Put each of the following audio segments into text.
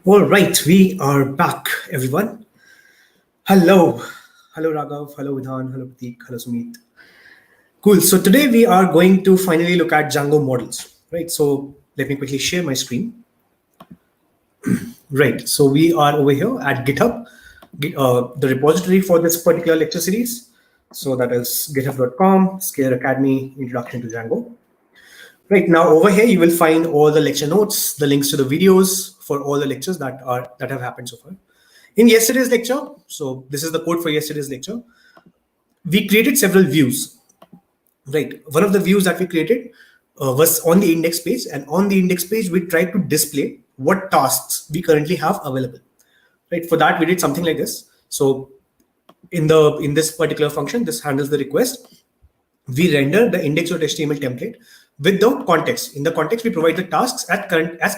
All right, we are back, everyone. Hello. Hello, Raghav. Hello, Vidhan. Hello, Prateek. Hello, Sumit. Cool. So today we are going to finally look at Django models, right? So let me quickly share my screen. Right. So we are over here at GitHub, the repository for this particular lecture series. So that is github.com, Scale Academy, Introduction to Django. Right now over here, you will find all the lecture notes, the links to the videos for all the lectures that have happened so far. In yesterday's lecture, so this is the code for yesterday's lecture, we created several views, right? One of the views that we created was on the index page, and on the index page, we tried to display what tasks we currently have available, right? For that, we did something like this. So in this particular function, this handles the request. We render the index.html template with the context. In the context, we provide the tasks as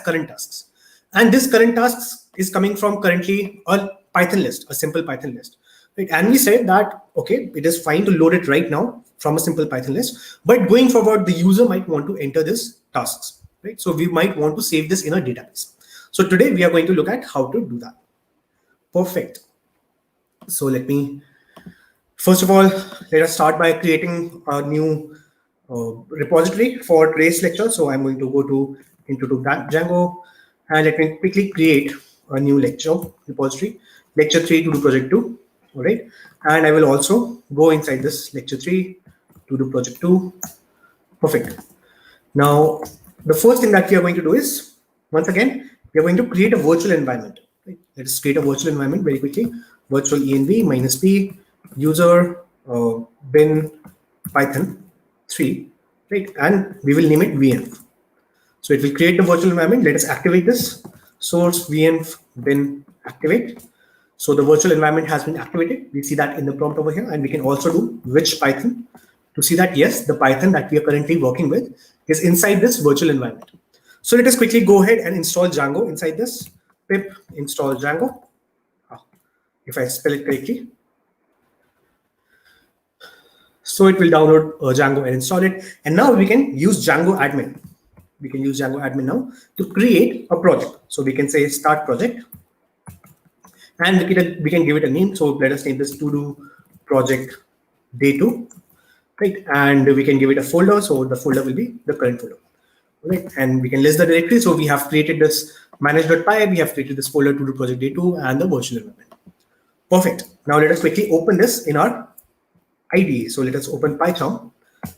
current tasks. And this current tasks is coming from currently a Python list, a simple Python list. Right? And we said that, okay, it is fine to load it right now from a simple Python list, but going forward, the user might want to enter this tasks, right? So we might want to save this in a database. So today we are going to look at how to do that. Perfect. So let me, first of all, let us start by creating a new repository for today's lecture. So I'm going to go to into Django, and let me quickly create a new lecture repository, lecture 3 to do project 2. All right. And I will also go inside this lecture 3 to do project 2. Perfect. Now, the first thing that we are going to do is, once again, we are going to create a virtual environment. Right? Let us create a virtual environment very quickly. Virtual env minus p user bin Python 3, right? And we will name it vn. So it will create the virtual environment. Let us activate this source vn bin activate. So the virtual environment has been activated. We see that in the prompt over here, and we can also do which Python to see that yes, the Python that we are currently working with is inside this virtual environment. So let us quickly go ahead and install Django inside this. Pip install Django. If I spell it correctly. So it will download Django and install it. And now we can use Django admin. We can use Django admin now to create a project. So we can say start project. And we can give it a name. So let us name this to do project day 2. Right? And we can give it a folder. So the folder will be the current folder. Right? And we can list the directory. So we have created this manage.py. We have created this folder to do project day 2 and the virtual environment. Perfect. Now let us quickly open this in our IDE. So let us open Python.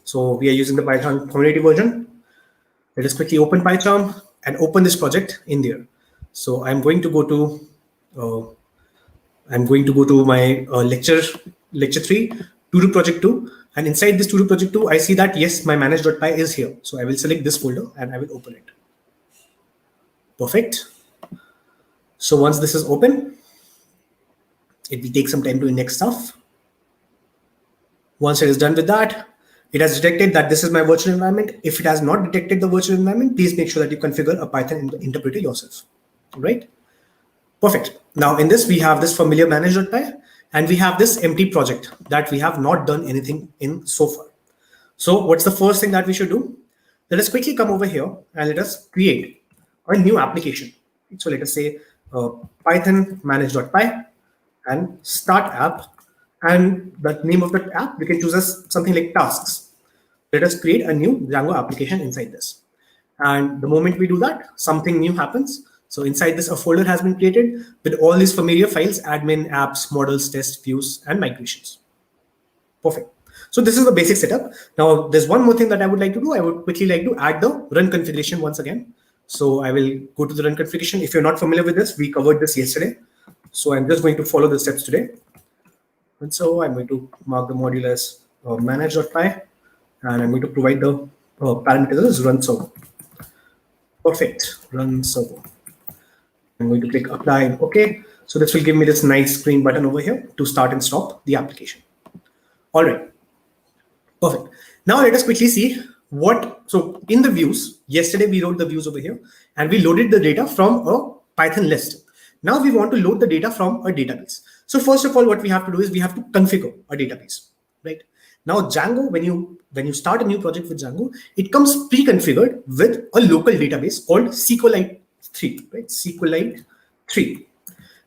So we are using the Python community version. Let us quickly open Python and open this project in there. So I'm going to go to my lecture 3 to do project 2, and inside this to do project 2, I see that yes, my manage.py is here. So I will select this folder and I will open it. Perfect. So once this is open, it will take some time to index stuff. Once it is done with that, it has detected that this is my virtual environment. If it has not detected the virtual environment, please make sure that you configure a Python interpreter yourself. All right. Perfect. Now in this, we have this familiar manage.py, and we have this empty project that we have not done anything in so far. So what's the first thing that we should do? Let us quickly come over here and let us create a new application. So let us say Python manage.py and start app. And the name of the app, we can choose as something like tasks. Let us create a new Django application inside this. And the moment we do that, something new happens. So inside this, a folder has been created with all these familiar files: admin, apps, models, tests, views, and migrations. Perfect. So this is the basic setup. Now, there's one more thing that I would like to do. I would quickly like to add the run configuration once again. So I will go to the run configuration. If you're not familiar with this, we covered this yesterday. So I'm just going to follow the steps today. And so I'm going to mark the module as manage.py, and I'm going to provide the parameters as run server. Perfect. Run server. I'm going to click apply and OK. So this will give me this nice screen button over here to start and stop the application. All right. Perfect. Now let us quickly see what. So in the views, yesterday we wrote the views over here, and we loaded the data from a Python list. Now we want to load the data from a database. So first of all, what we have to do is we have to configure a database, right? Now Django, when you start a new project with Django, it comes pre-configured with a local database called SQLite 3, right? SQLite SQLite 3.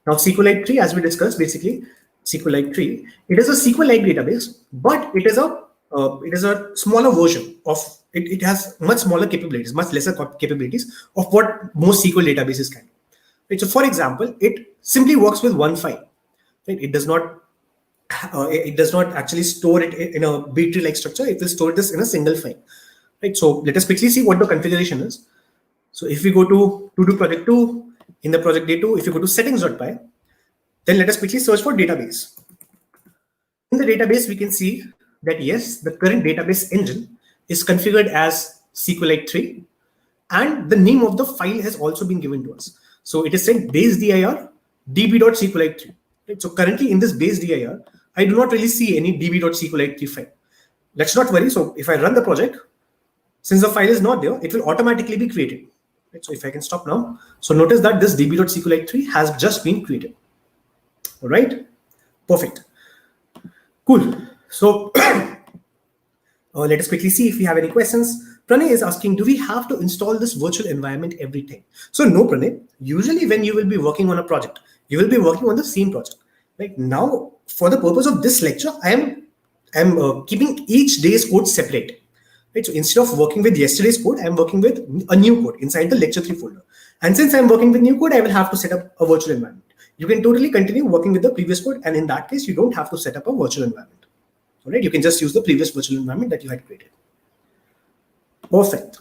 Now, SQLite 3, as we discussed, basically SQLite 3, it is a SQL-like database, but it is a smaller version of it. It has much smaller capabilities, much lesser capabilities of what most SQL databases can. Right? So, for example, it simply works with one file. Right? It does not actually store it in a B tree-like structure. It will store this in a single file. Right? So let us quickly see what the configuration is. So if we go to do project 2, in the project day 2, if you go to settings.py, then let us quickly search for database. In the database, we can see that yes, the current database engine is configured as SQLite 3, and the name of the file has also been given to us. So it is saying base dir db.sqlite 3. Right? So currently in this base dir, I do not really see any db.sqlite 3 file. Let's not worry. So if I run the project, since the file is not there, it will automatically be created. Right? So if I can stop now, so notice that this db.sqlite 3 has just been created. All right, perfect, cool. So let us quickly see if we have any questions. Pranay is asking, do we have to install this virtual environment every time? So no, Pranay. Usually when you will be working on a project, you will be working on the same project. Right now, for the purpose of this lecture, I am keeping each day's code separate. Right? So instead of working with yesterday's code, I'm working with a new code inside the lecture 3 folder. And since I'm working with new code, I will have to set up a virtual environment. You can totally continue working with the previous code, and in that case, you don't have to set up a virtual environment. All right, you can just use the previous virtual environment that you had created. Perfect.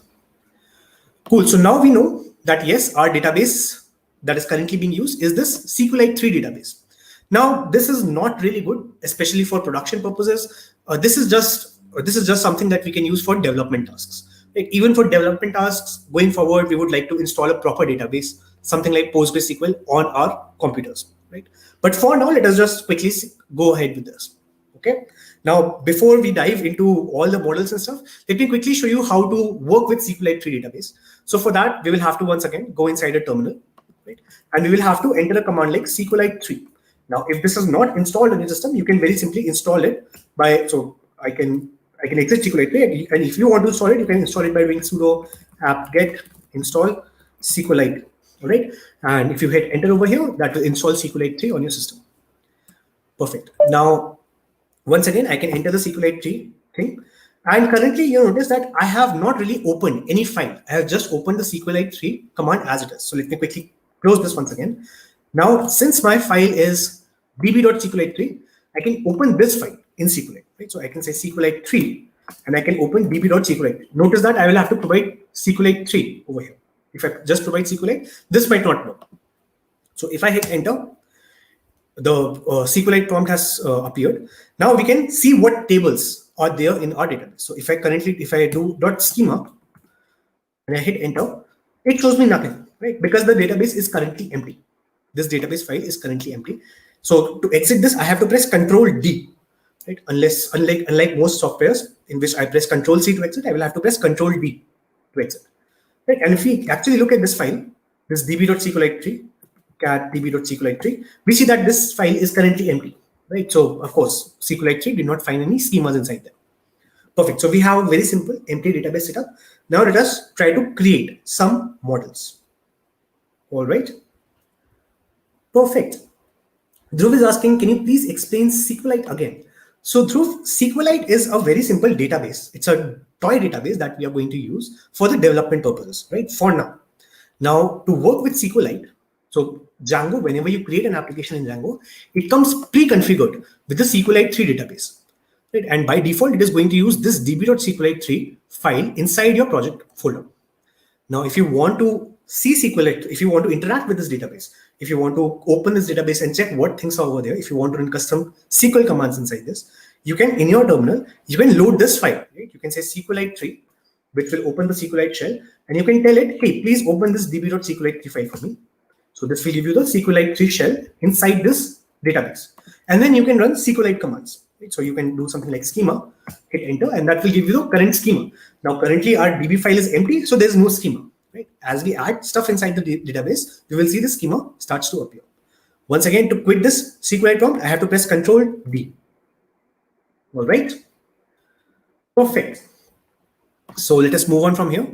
Cool. So now we know that yes, our database that is currently being used is this SQLite 3 database. Now, this is not really good, especially for production purposes. This is just something that we can use for development tasks. Right? Even for development tasks, going forward, we would like to install a proper database, something like PostgreSQL on our computers. Right? But for now, let us just quickly go ahead with this. Okay. Now, before we dive into all the models and stuff, let me quickly show you how to work with SQLite 3 database. So for that, we will have to once again go inside a terminal, right? And we will have to enter a command like SQLite 3. Now, if this is not installed in your system, you can very simply install it by, so I can exit SQLite 3, and if you want to install it, you can install it by doing sudo apt-get install SQLite, all right? And if you hit enter over here, that will install SQLite 3 on your system. Perfect. Now, once again, I can enter the SQLite 3 thing. And currently, you notice that I have not really opened any file. I have just opened the SQLite 3 command as it is. So let me quickly close this once again. Now, since my file is db.sqlite 3, I can open this file in SQLite. Right? So I can say SQLite 3, and I can open db.sqlite. Notice that I will have to provide SQLite 3 over here. If I just provide SQLite, this might not work. So if I hit enter, the SQLite prompt has appeared. Now we can see what tables are there in our database. So if I do .schema and I hit enter, it shows me nothing, right? Because the database is currently empty. This database file is currently empty. So to exit this, I have to press Control D, right? Unlike most softwares in which I press Control C to exit, I will have to press Control D to exit, right? And if we actually look at this file, this db.sqlite 3, cat db.sqlite 3, we see that this file is currently empty, right? So of course, SQLite 3 did not find any schemas inside there. Perfect. So we have a very simple empty database setup. Now let us try to create some models. All right. Perfect. Dhruv is asking, can you please explain SQLite again? So Dhruv, SQLite is a very simple database. It's a toy database that we are going to use for the development purposes, right? For now. Now to work with SQLite, so Django, whenever you create an application in Django, it comes pre-configured with the SQLite 3 database. Right? And by default, it is going to use this db.sqlite 3 file inside your project folder. Now, if you want to see SQLite, if you want to interact with this database, if you want to open this database and check what things are over there, if you want to run custom SQL commands inside this, you can, in your terminal, you can load this file. Right? You can say SQLite 3, which will open the SQLite shell, and you can tell it, hey, please open this db.sqlite 3 file for me. So this will give you the SQLite 3 shell inside this database. And then you can run SQLite commands. Right? So you can do something like schema, hit enter, and that will give you the current schema. Now, currently our DB file is empty, so there's no schema. Right? As we add stuff inside the database, we will see the schema starts to appear. Once again, to quit this SQLite prompt, I have to press Control D. All right. Perfect. So let us move on from here.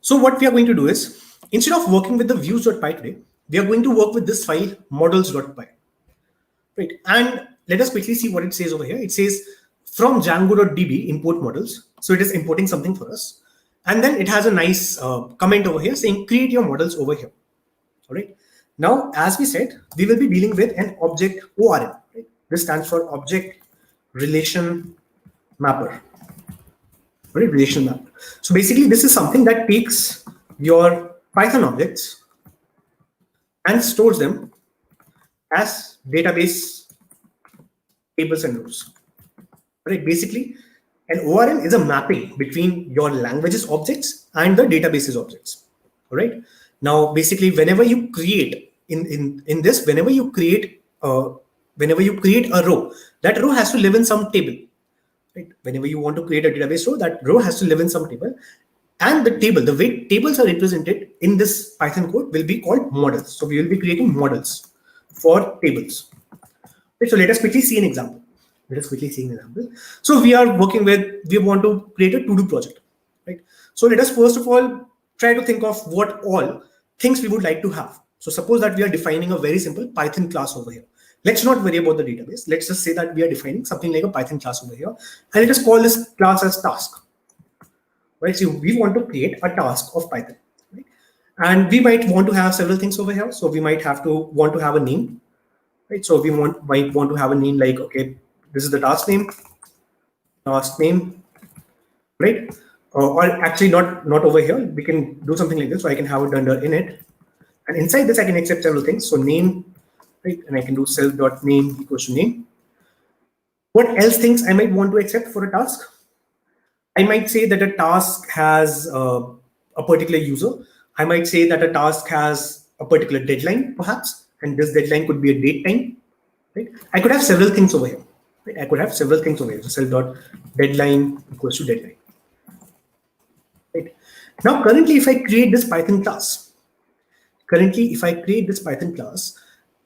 So what we are going to do is, instead of working with the views.py today, we are going to work with this file models.py. Right. And let us quickly see what it says over here. It says from django.db import models. So it is importing something for us. And then it has a nice comment over here saying create your models over here. All right. Now, as we said, we will be dealing with an object ORM. Right? This stands for object relation mapper. Right? Relation mapper. So basically, this is something that takes your Python objects and stores them as database tables and rows. Right? Basically, an ORM is a mapping between your language's objects and the database's objects. All right. Now, basically, whenever you create in this, whenever you create a row, that row has to live in some table. Right? Whenever you want to create a database row, that row has to live in some table. And the table, the way tables are represented in this Python code will be called models. So we will be creating models for tables. Right, so let us quickly see an example. So we are working with, we want to create a to-do project. Right? So let us first of all try to think of what all things we would like to have. So suppose that we are defining a very simple Python class over here. Let's not worry about the database. Let's just say that we are defining something like a Python class over here. And let us call this class as task. Right, so we want to create a task of Python, right? And we might want to have several things over here. So we might want to have a name, right? So we might want to have a name like, okay, this is the task name, right? Or actually not over here. We can do something like this. So I can have it under init, and inside this I can accept several things. So name, right? And I can do self.name equals to name. What else things I might want to accept for a task? I might say that a task has a particular user. I might say that a task has a particular deadline, perhaps, and this deadline could be a date time. Right? I could have several things over here. Right? I could have several things over here. So self.deadline equals to deadline. Right? Now, currently, if I create this Python class,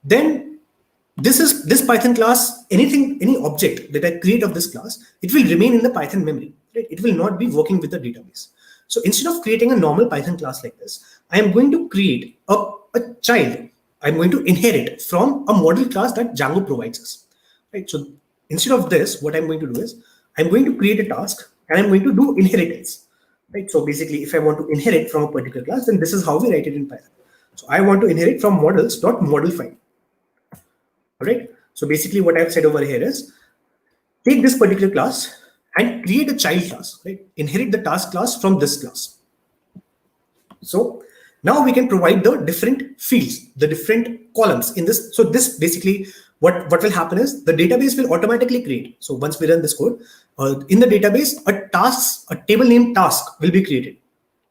then this Python class, any object that I create of this class, it will remain in the Python memory. Right? It will not be working with the database. So instead of creating a normal Python class like this, I am going to create a child. I'm going to inherit from a model class that Django provides us. Right? So instead of this, what I'm going to do is I'm going to create a task and I'm going to do inheritance. Right? So basically, if I want to inherit from a particular class, then this is how we write it in Python. So I want to inherit from models.model file. All right. So basically, what I've said over here is take this particular class and create a child class, right? Inherit the task class from this class. So now we can provide the different fields, the different columns in this. So this basically, what will happen is the database will automatically create. So once we run this code, in the database, a table named task will be created.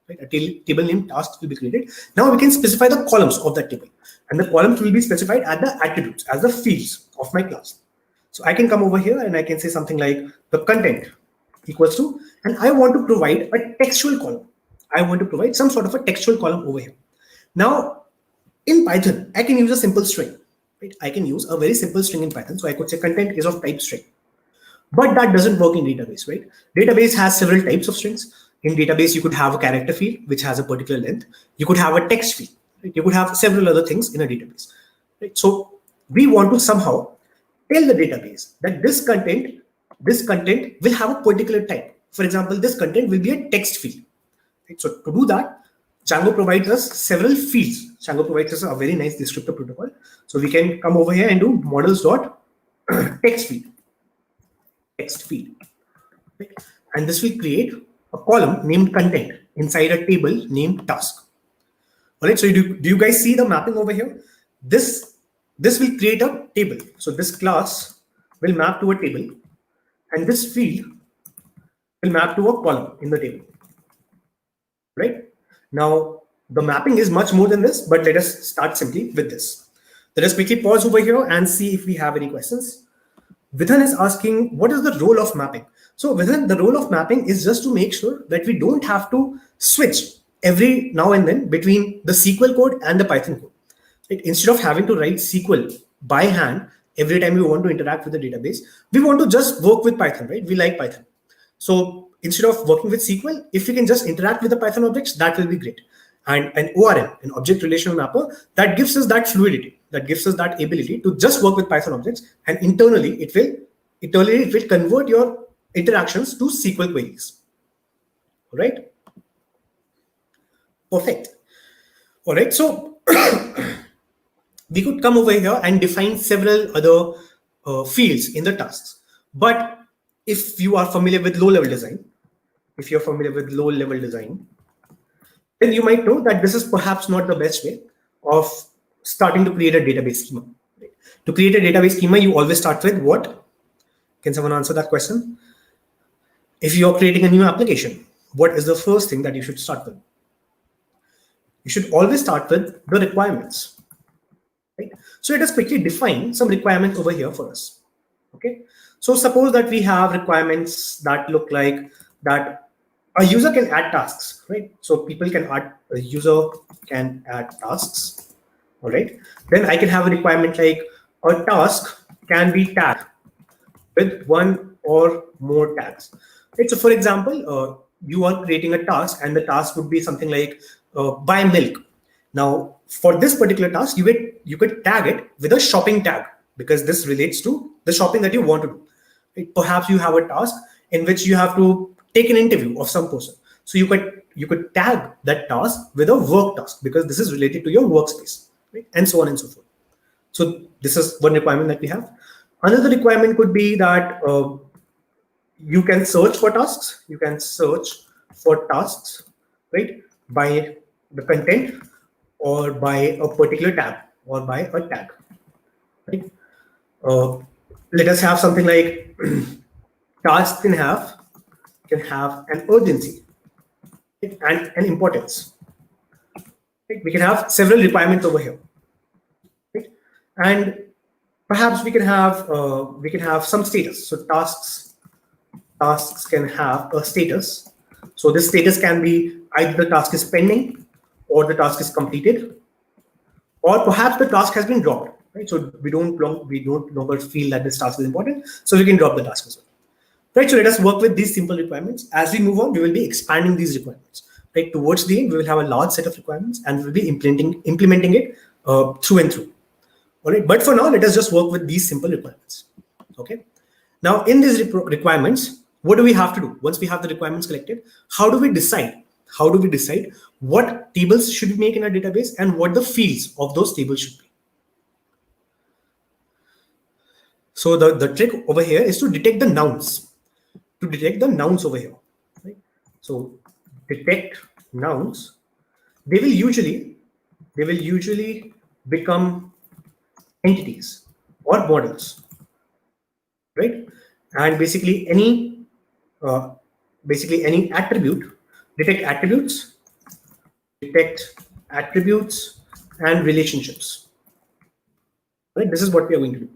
Right? A table named task will be created. Now we can specify the columns of that table. And the columns will be specified as the attributes, as the fields of my class. So I can come over here and I can say something like the content equals to, and I want to provide a textual column. I want to provide some sort of a textual column over here. Now, in Python, I can use a simple string. Right? I can use a very simple string in Python. So I could say content is of type string. But that doesn't work in database, right? Database has several types of strings. In database, you could have a character field, which has a particular length. You could have a text field. Right? You could have several other things in a database. Right? So we want to somehow tell the database that this content will have a particular type. For example, this content will be a text field. Right? So to do that, Django provides us several fields. Django provides us a very nice descriptor protocol. So we can come over here and do models.text field. Text field. Right? And this will create a column named content inside a table named task. All right. So do you guys see the mapping over here? This will create a table. So this class will map to a table, and this field will map to a column in the table. Right? Now, the mapping is much more than this, but let us start simply with this. Let us quickly pause over here and see if we have any questions. Vidhan is asking, what is the role of mapping? So Vidhan, the role of mapping is just to make sure that we don't have to switch every now and then between the SQL code and the Python code. Right? Instead of having to write SQL by hand every time we want to interact with the database, we want to just work with Python, right? We like Python. So instead of working with SQL, if we can just interact with the Python objects, that will be great. and an ORM, an object relational mapper, that gives us that fluidity, that gives us that ability to just work with Python objects, and internally it will convert your interactions to SQL queries. All right. Perfect. All right. So we could come over here and define several other fields in the tasks. But if you are familiar with low-level design, then you might know that this is perhaps not the best way of starting to create a database schema. Right? To create a database schema, you always start with what? Can someone answer that question? If you're creating a new application, what is the first thing that you should start with? You should always start with the requirements. Right? So let us quickly define some requirements over here for us. Okay. So suppose that we have requirements that look like that a user can add tasks, right? So a user can add tasks. All right. Then I can have a requirement like a task can be tagged with one or more tags. Right. So for example, you are creating a task and the task would be something like buy milk. Now, for this particular task, you could tag it with a shopping tag because this relates to the shopping that you want to do. Right? Perhaps you have a task in which you have to take an interview of some person. So you could tag that task with a work task because this is related to your workspace, right? And so on and so forth. So this is one requirement that we have. Another requirement could be that you can search for tasks. You can search for tasks, right, by the content or by a particular tab or by a tag. Right? Let us have something like tasks can have an urgency, right, and an importance. Right? We can have several requirements over here, right? And perhaps we can have some status. So tasks can have a status. So this status can be either the task is pending or the task is completed, or perhaps the task has been dropped. Right? So we don't longer feel that this task is important, so we can drop the task as well. Right? So let us work with these simple requirements. As we move on, we will be expanding these requirements. Right? Towards the end, we will have a large set of requirements, and we will be implementing it through and through. All right. But for now, let us just work with these simple requirements. Okay. Now, in these requirements, what do we have to do once we have the requirements collected? How do we decide? What tables should we make in our database and what the fields of those tables should be? So the trick over here is to detect the nouns. Over here. Right? So detect nouns. They will usually become entities or models, right? And basically any attribute, detect attributes and relationships. Right? This is what we are going to do.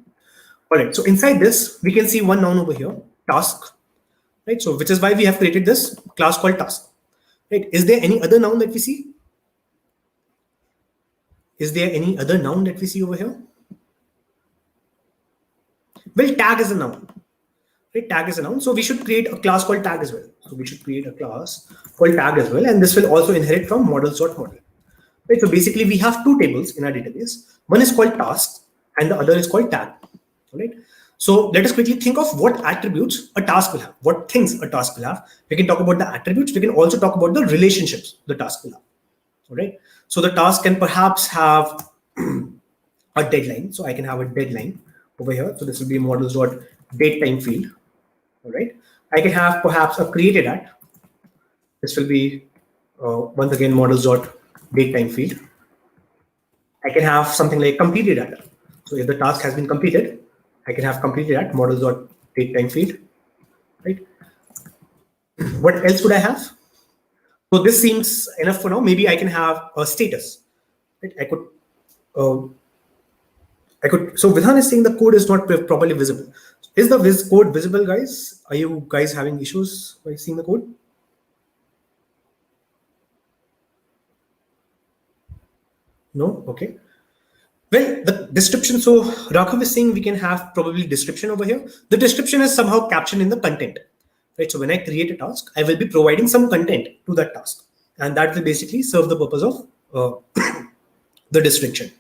All right. So inside this, we can see one noun over here, task. Right. So which is why we have created this class called task. Right. Is there any other noun that we see? Over here? Well, tag is a noun. Right? Tag is a noun. So we should create a class called tag as well. And this will also inherit from models.model. Right? So basically, we have two tables in our database. One is called task, and the other is called tag. All right. So let us quickly think of what attributes a task will have, what things a task will have. We can talk about the attributes. We can also talk about the relationships the task will have. All right. So the task can perhaps have a deadline. So I can have a deadline over here. So this will be models.datetime field. All right. I can have perhaps a created at. This will be once again models.datetime field. I can have something like completed at. So if the task has been completed, I can have completed at models.datetime field. Right. What else would I have? So this seems enough for now. Maybe I can have a status. Right? I could. So Vidhan is saying the code is not properly visible. Is the code visible, guys? Are you guys having issues by seeing the code? No. Okay. Well, the description. So Raghav is saying we can have probably description over here. The description is somehow captioned in the content. Right. So when I create a task, I will be providing some content to that task. and that will basically serve the purpose of the description.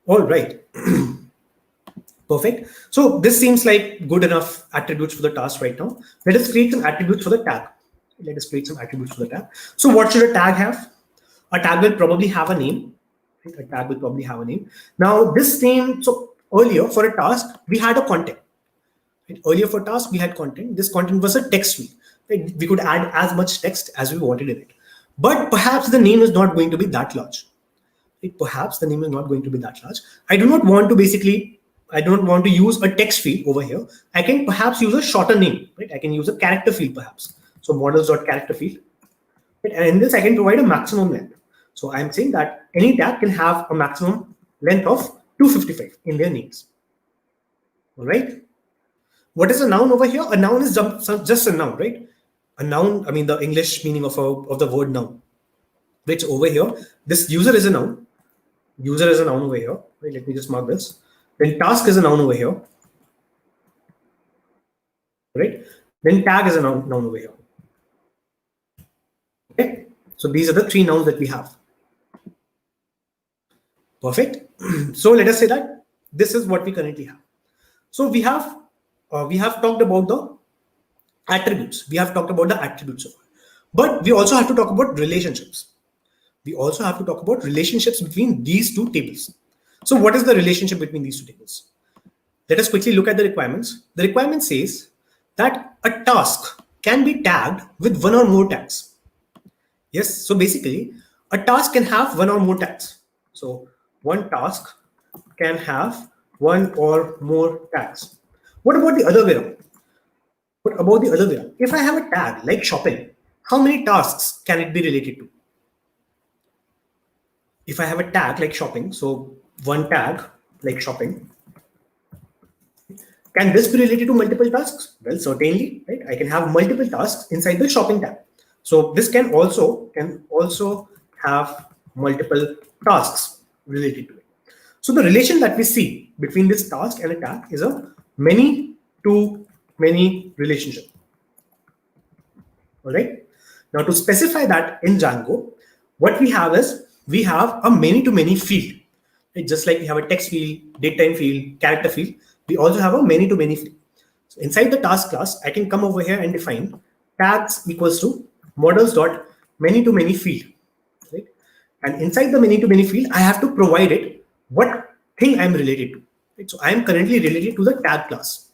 All right. Perfect. So this seems like good enough attributes for the task right now. Let us create some attributes for the tag. Let us create some attributes for the tag. So what should a tag have? A tag will probably have a name. Right? A tag will probably have a name. Now this name, so earlier for a task, we had a content. Right? Earlier for task, we had content. This content was a text field. Right? We could add as much text as we wanted in it. But perhaps the name is not going to be that large. Right? Perhaps the name is not going to be that large. I do not want to use a text field over here. I can perhaps use a shorter name. Right? I can use a character field perhaps. So models.character field. Right? And in this, I can provide a maximum length. So I'm saying that any tag can have a maximum length of 255 in their names. All right. What is a noun over here? A noun is just a noun, right? A noun, I mean the English meaning of the word noun. Which over here, this user is a noun. User is a noun over here. Right, let me just mark this. Then task is a noun over here. Right? Then tag is a noun over here. Okay. So these are the three nouns that we have. Perfect. So let us say that this is what we currently have. So we have talked about the attributes. We have talked about the attributes, but we also have to talk about relationships. We also have to talk about relationships between these two tables. So what is the relationship between these two tables? Let us quickly look at the requirements. The requirement says that a task can be tagged with one or more tags. Yes, so basically a task can have one or more tags. So one task can have one or more tags. What about the other way around? What about the other way around? If I have a tag like shopping, how many tasks can it be related to? If I have a tag like shopping, so one tag like shopping, can this be related to multiple tasks? Well, certainly, right? I can have multiple tasks inside the shopping tag. So this can also have multiple tasks related to it. So the relation that we see between this task and a tag is a many to many relationship. All right. Now to specify that in Django, what we have is we have a many to many field. Right? Just like we have a text field, datetime field, character field, we also have a many to many field. So inside the task class, I can come over here and define tags equals to models dot many to many field. Right? And inside the many to many field, I have to provide it what thing I'm related to. Right? So I am currently related to the tag class.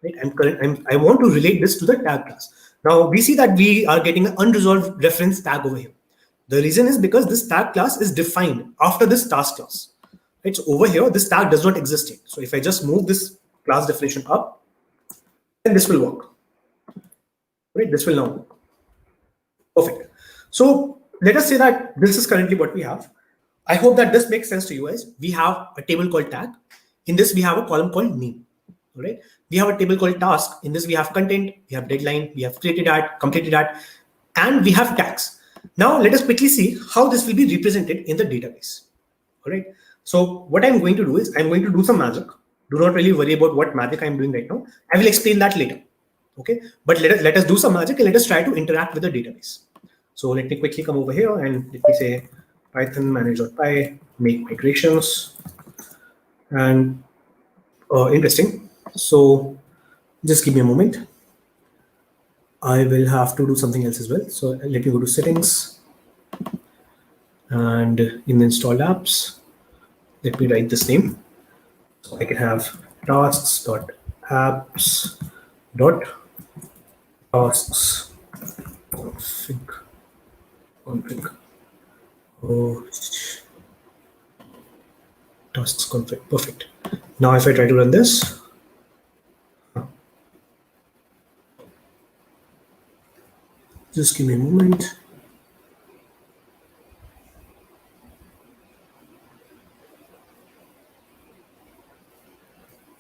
Right? I want to relate this to the tag class. Now we see that we are getting an unresolved reference tag over here. The reason is because this tag class is defined after this task class. Right? So over here, this tag does not exist yet. So if I just move this class definition up, then this will work. Right? This will now work. Perfect. So let us say that this is currently what we have. I hope that this makes sense to you guys. We have a table called tag. In this, we have a column called name. All right. We have a table called task. In this, we have content, we have deadline, we have created at, completed at, and we have tags. Now, let us quickly see how this will be represented in the database. All right. So what I'm going to do is I'm going to do some magic. Do not really worry about what magic I'm doing right now. I will explain that later. Okay. But let us do some magic and let us try to interact with the database. So let me quickly come over here and let me say Python manage.py, make migrations. And interesting. So just give me a moment. I will have to do something else as well. So let me go to settings and in the installed apps, let me write this name. So I can have tasks.apps.tasks config. Oh, tasks config. Perfect. Now if I try to run this, just give me a moment.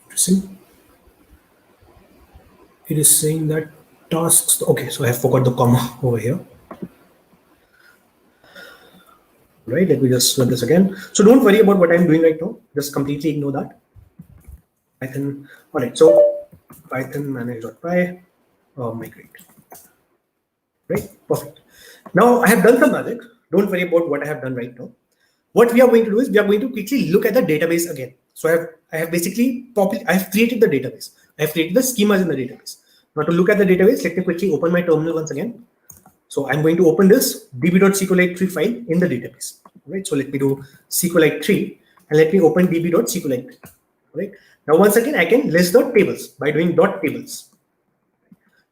Interesting. It is saying that tasks. Okay, so I have forgot the comma over here. Right, let me just run this again. So don't worry about what I'm doing right now. Just completely ignore that. Python. All right, so Python manage.py migrate. Right, perfect. Now I have done some magic. Don't worry about what I have done right now. What we are going to do is we are going to quickly look at the database again. So I have basically I have created the database. I have created the schemas in the database. Now to look at the database, let me quickly open my terminal once again. So I'm going to open this db.sqlite3 file in the database. Right. So let me do SQLite3 and let me open db.sqlite3. Right. Now once again I can list the tables by doing dot tables.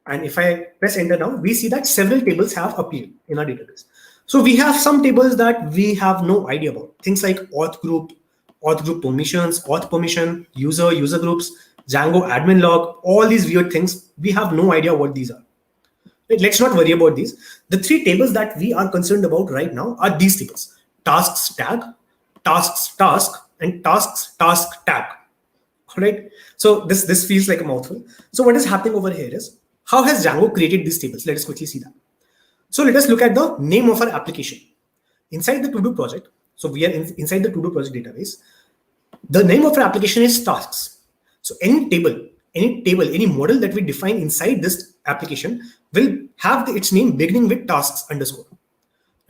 And if I press enter now, we see that several tables have appeared in our database. So we have some tables that we have no idea about. Things like auth group permissions, auth permission, user groups, Django admin log, all these weird things. We have no idea what these are. Right, let's not worry about these. The three tables that we are concerned about right now are these tables: tasks tag, tasks task, and tasks task tag. All right. So this feels like a mouthful. So what is happening over here is, how has Django created these tables? Let us quickly see that. So let us look at the name of our application. Inside the to-do project, so we are inside the to-do project database. The name of our application is tasks. So any any model that we define inside this application will have its name beginning with tasks underscore.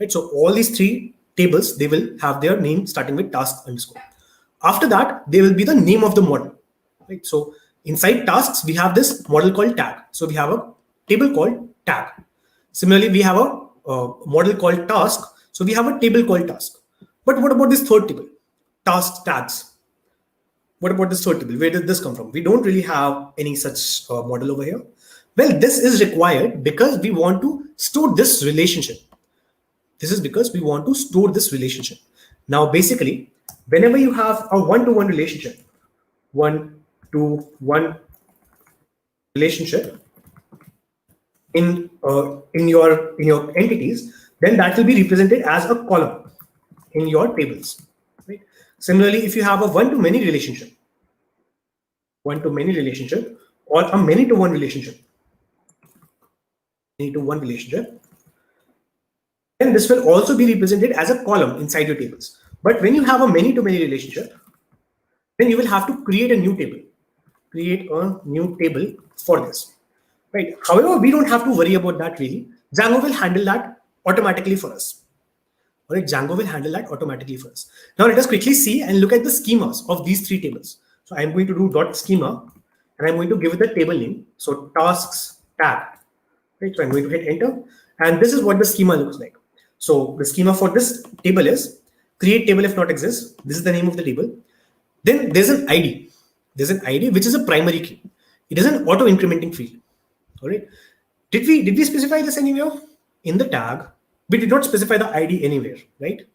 Right. So all these three tables, they will have their name starting with tasks underscore. After that, they will be the name of the model. Right. So inside tasks, we have this model called tag. So we have a table called tag. Similarly, we have a model called task. So we have a table called task. But what about this third table? Task tags. What about this third table? Where did this come from? We don't really have any such model over here. Well, this is required because we want to store this relationship. This is because we want to store this relationship. Now, basically, whenever you have a one-to-one relationship, one-to-one relationship in your entities, then that will be represented as a column in your tables. Right? Similarly, if you have a one-to-many relationship, or a many-to-one relationship, then this will also be represented as a column inside your tables. But when you have a many-to-many relationship, then you will have to create a new table. For this. Right. However, we don't have to worry about that really. Django will handle that automatically for us. All right, Django will handle that automatically for us. Now let us quickly see and look at the schemas of these three tables. So I'm going to do dot schema and I'm going to give it the table name. So tasks tag. Right. So I'm going to hit enter. And this is what the schema looks like. So the schema for this table is create table if not exists. This is the name of the table. Then there's an ID. There's an ID which is a primary key. It is an auto incrementing field. All right. Did we specify this anywhere? In the tag, we did not specify the ID anywhere, right?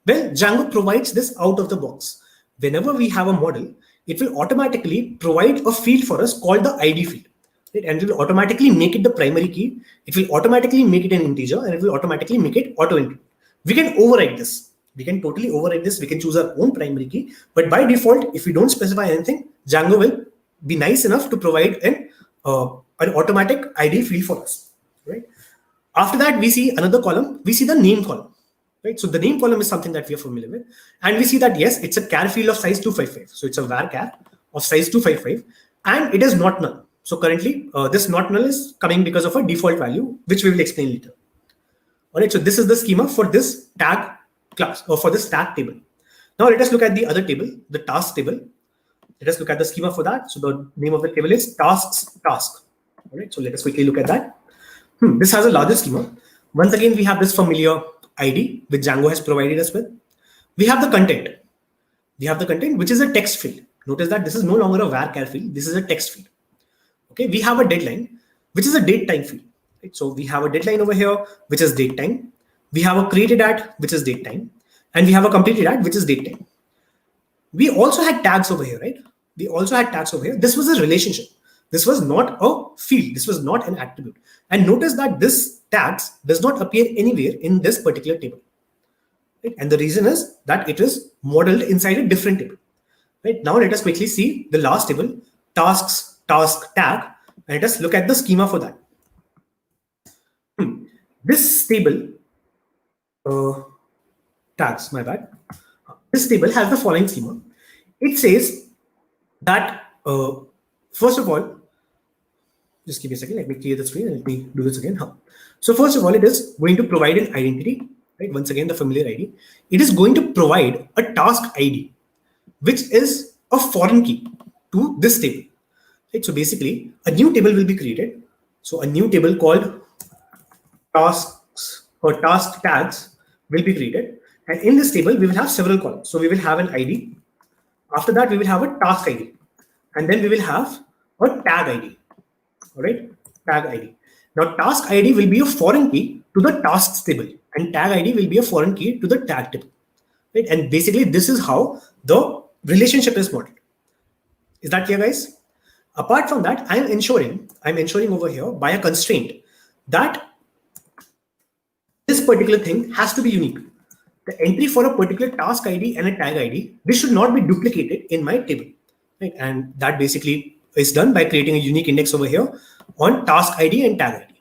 Well, Django provides this out of the box. Whenever we have a model, it will automatically provide a field for us called the ID field. Right? And it will automatically make it the primary key. It will automatically make it an integer and it will automatically make it auto increment. We can override this. We can totally override this. We can choose our own primary key. But by default, if we don't specify anything, Django will be nice enough to provide an automatic ID field for us, right? After that, we see another column. We see the name column, right? So the name column is something that we are familiar with. And we see that, yes, it's a char field of size 255. So it's a var char of size 255 and it is not null. So currently this not null is coming because of a default value, which we will explain later. All right, so this is the schema for this tag class or for this tag table. Now let us look at the other table, the task table. Let us look at the schema for that. So the name of the table is tasks task. All right, so let us quickly look at that. This has a larger schema. Once again, we have this familiar ID which Django has provided us with. We have the content. We have the content, which is a text field. Notice that this is no longer a var char field. This is a text field. Okay, we have a deadline, which is a date time field. Right? So we have a deadline over here, which is date time. We have a created at, which is date time. And we have a completed at, which is date time. We also had tags over here, right? We also had tags over here. This was a relationship. This was not a field. This was not an attribute. And notice that this tags does not appear anywhere in this particular table. Right? And the reason is that it is modeled inside a different table. Right? Now let us quickly see the last table, tasks, task, tag. And let us look at the schema for that. This table, tags, my bad. This table has the following schema. It says that, first of all, Just give me a second. Let me clear the screen and let me do this again. So first of all, it is going to provide an identity, right? Once again, the familiar ID. It is going to provide a task ID, which is a foreign key to this table. Right? So basically, a new table will be created. So a new table called tasks or task tags will be created. And in this table, we will have several columns. So we will have an ID. After that, we will have a task ID. And then we will have a tag ID. All right, tag ID. Now, task ID will be a foreign key to the tasks table, and tag ID will be a foreign key to the tag table. Right? And basically, this is how the relationship is modeled. Is that clear, guys? Apart from that, I'm ensuring over here by a constraint that this particular thing has to be unique. The entry for a particular task ID and a tag ID, this should not be duplicated in my table. Right? And that basically is done by creating a unique index over here on task ID and tag ID.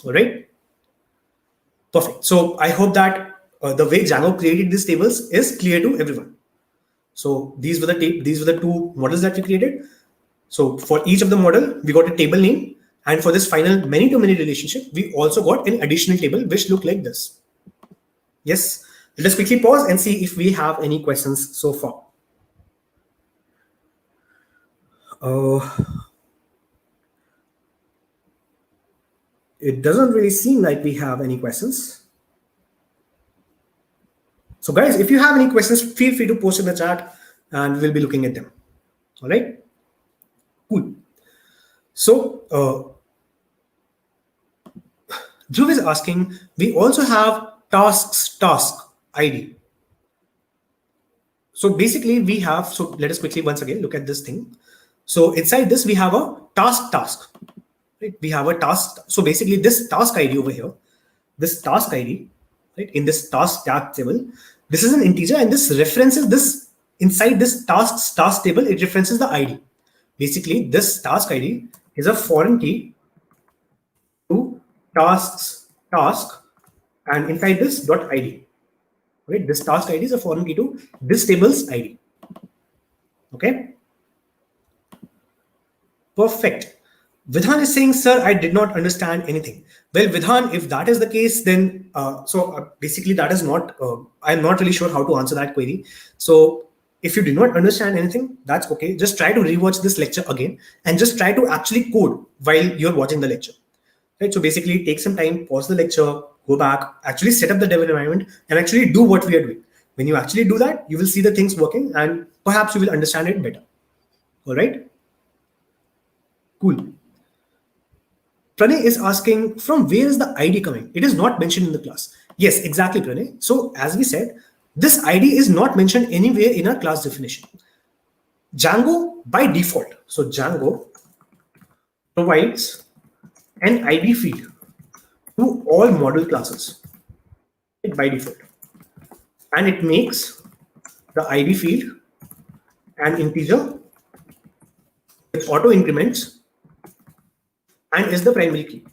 All right. Perfect. So I hope that the way Django created these tables is clear to everyone. So these were the two models that we created. So for each of the model, we got a table name. And for this final many-to-many relationship, we also got an additional table which looked like this. Yes. Let us quickly pause and see if we have any questions so far. It doesn't really seem like we have any questions. So guys, if you have any questions, feel free to post in the chat and we'll be looking at them. All right. Cool. So Dhruv is asking, we also have task ID. So basically we have, so let us quickly once again look at this thing. So inside this, we have a task. Right? We have a task. So basically this task ID over here, this task ID, right, in this task tag table, this is an integer and this references this inside this task table, it references the ID. Basically this task ID is a foreign key to task, and inside this .id. Right? This task ID is a foreign key to this table's ID. Okay. Perfect. Vidhan is saying, sir, I did not understand anything. Well, Vidhan, if that is the case, then basically that is not, I'm not really sure how to answer that query. So if you did not understand anything, that's okay. Just try to rewatch this lecture again and just try to actually code while you're watching the lecture. Right? So basically take some time, pause the lecture, go back, actually set up the dev environment and actually do what we are doing. When you actually do that, you will see the things working and perhaps you will understand it better. All right. Cool. Pranay is asking, from where is the ID coming? It is not mentioned in the class. Yes, exactly, Pranay. So as we said, this ID is not mentioned anywhere in our class definition. Django by default. So Django provides an ID field to all model classes by default. And it makes the ID field an integer which auto increments and is the primary key.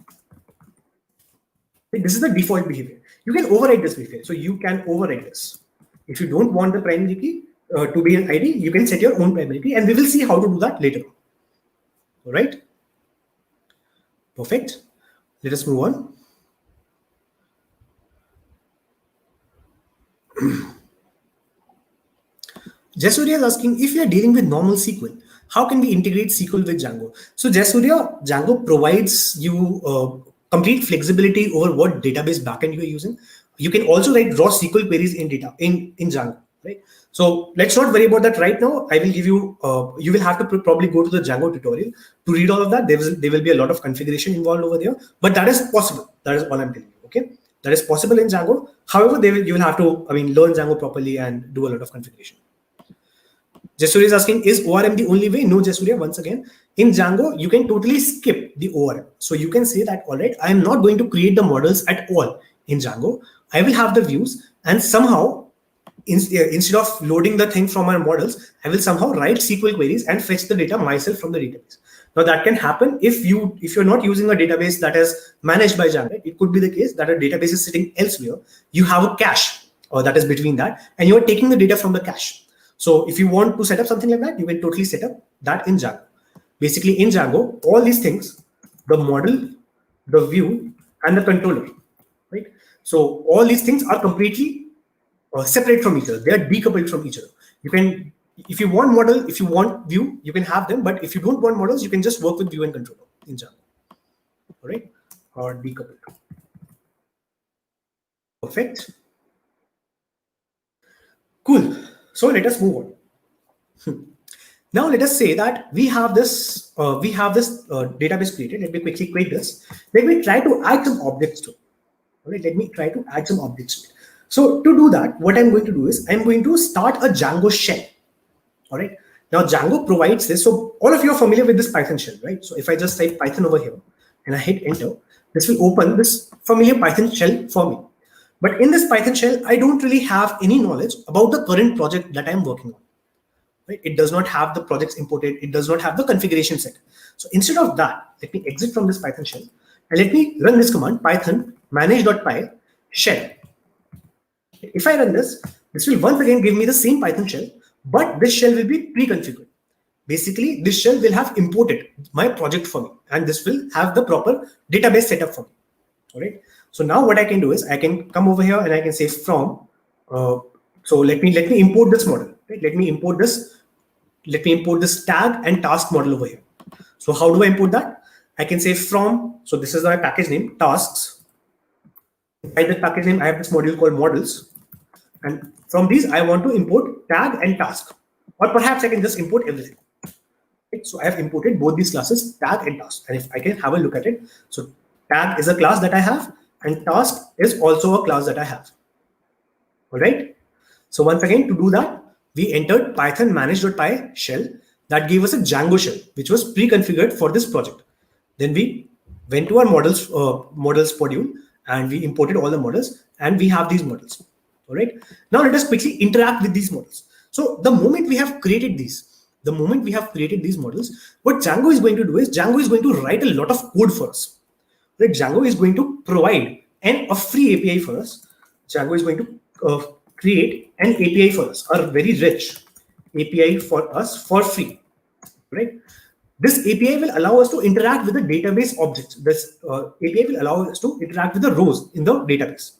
This is the default behavior. You can override this behavior. So you can override this. If you don't want the primary key to be an ID, you can set your own primary key and we will see how to do that later on. All right. Perfect. Let us move on. Jasurya is asking, if we are dealing with normal SQL, how can we integrate SQL with Django? So Jasurya, Django provides you complete flexibility over what database backend you are using. You can also write raw SQL queries in Django, right? So let's not worry about that right now. I will give you, you will have to probably go to the Django tutorial to read all of that. There will be a lot of configuration involved over there, but that is possible. That is all I'm telling you, okay? That is possible in Django. However, you will have to, learn Django properly and do a lot of configuration. Jasurya is asking, is ORM the only way? No, Jasurya, once again, in Django, you can totally skip the ORM. So you can say that, all right, I am not going to create the models at all in Django. I will have the views and somehow, instead of loading the thing from our models, I will somehow write SQL queries and fetch the data myself from the database. Now that can happen if you're not using a database that is managed by Django. It could be the case that a database is sitting elsewhere. You have a cache that is between that, and you are taking the data from the cache. So if you want to set up something like that, you can totally set up that in Django. Basically in Django, all these things the model, the view, and the controller, right? So all these things are completely separate from each other. They are decoupled from each other. You can, if you want model, if you want view, you can have them. But if you don't want models, you can just work with view and controller in Django, all right? Or decoupled. Perfect. Cool. So let us move on. Now let us say that we have this database created. Let me quickly create this. Let me try to add some objects to it. All right, let me try to add some objects to it. So to do that, what I'm going to do is I'm going to start a Django shell. All right. Now Django provides this. So all of you are familiar with this Python shell, right? So if I just type Python over here and I hit enter, this will open this familiar Python shell for me. But in this Python shell, I don't really have any knowledge about the current project that I'm working on. Right? It does not have the projects imported. It does not have the configuration set. So instead of that, let me exit from this Python shell and let me run this command, python manage.py shell. If I run this, this will once again give me the same Python shell, but this shell will be pre-configured. Basically, this shell will have imported my project for me, and this will have the proper database setup for me. All right. So now what I can do is I can come over here and I can say from. So let me import this model. Right? Let me import this tag and task model over here. So how do I import that? I can say from. So this is my package name, tasks. Inside the package name, I have this module called models. And from these, I want to import tag and task. Or perhaps I can just import everything. Right? So I have imported both these classes, tag and task. And if I can have a look at it. So tag is a class that I have, and task is also a class that I have. All right. So once again, to do that, we entered python manage.py shell that gave us a Django shell, which was pre-configured for this project. Then we went to our models module and we imported all the models, and we have these models. All right. Now let us quickly interact with these models. So the moment we have created these models, what Django is going to do is Django is going to write a lot of code for us. Right? Django is going to provide a free API for us. Django is going to create an API for us, a very rich API for us for free. Right? This API will allow us to interact with the database objects. This API will allow us to interact with the rows in the database.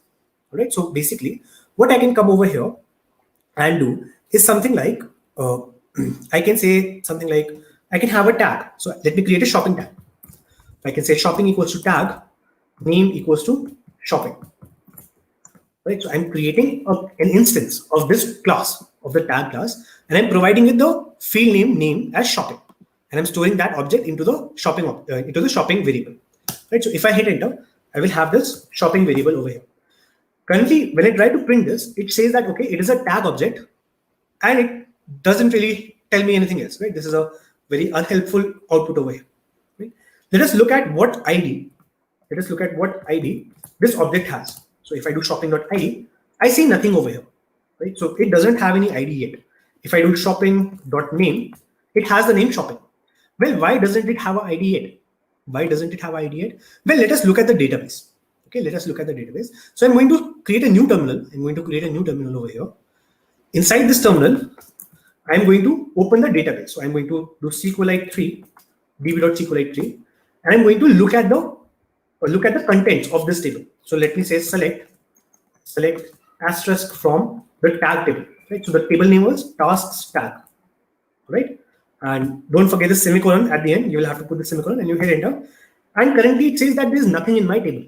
All right. So basically, what I can come over here and do is something like I can say something like I can have a tag. So let me create a shopping tag. I can say shopping equals to tag, name equals to shopping. Right. So I'm creating an instance of this class, of the tag class, and I'm providing it the field name as shopping, and I'm storing that object into the shopping variable. Right. So if I hit enter, I will have this shopping variable over here. Currently, when I try to print this, it says that okay, it is a tag object, and it doesn't really tell me anything else. Right. This is a very unhelpful output over here. Right? Let us look at what ID. This object has. So if I do shopping.id, I see nothing over here. Right? So it doesn't have any ID yet. If I do shopping.name, it has the name shopping. Well, why doesn't it have an ID yet? Well, let us look at the database. Okay, let us look at the database. So I'm going to create a new terminal. Over here. Inside this terminal, I'm going to open the database. So I'm going to do SQLite3, db.SQLite3, and I'm going to look at the contents of this table. So let me say select asterisk from the tag table. Right. So the table name was tasks tag. Right. And don't forget the semicolon at the end. You will have to put the semicolon and you hit enter. And currently it says that there is nothing in my table.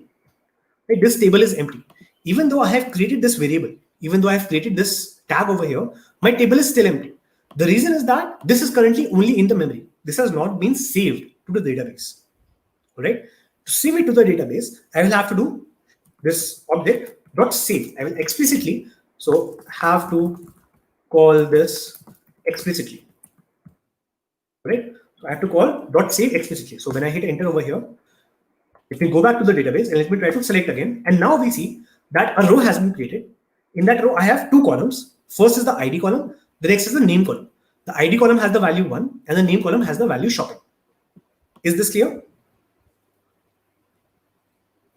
Right? This table is empty. Even though I have created this variable, even though I have created this tag over here, my table is still empty. The reason is that this is currently only in the memory. This has not been saved to the database. All right. To save it to the database, I will have to do this object dot save. I will explicitly have to call this explicitly. Right. So I have to call dot save explicitly. So when I hit enter over here, let me go back to the database and let me try to select again. And now we see that a row has been created. In that row, I have two columns. First is the ID column. The next is the name column. The ID column has the value 1 and the name column has the value shopping. Is this clear?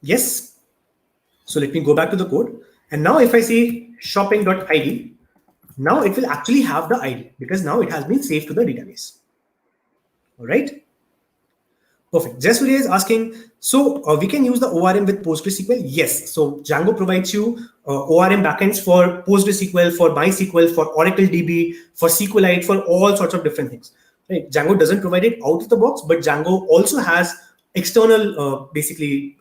Yes. So let me go back to the code. And now if I say shopping.id, now it will actually have the ID because now it has been saved to the database. All right. Perfect. Jasuriya is asking, so we can use the ORM with PostgreSQL? Yes. So Django provides you ORM backends for PostgreSQL, for MySQL, for Oracle DB, for SQLite, for all sorts of different things. Right? Django doesn't provide it out of the box, but Django also has external, basically,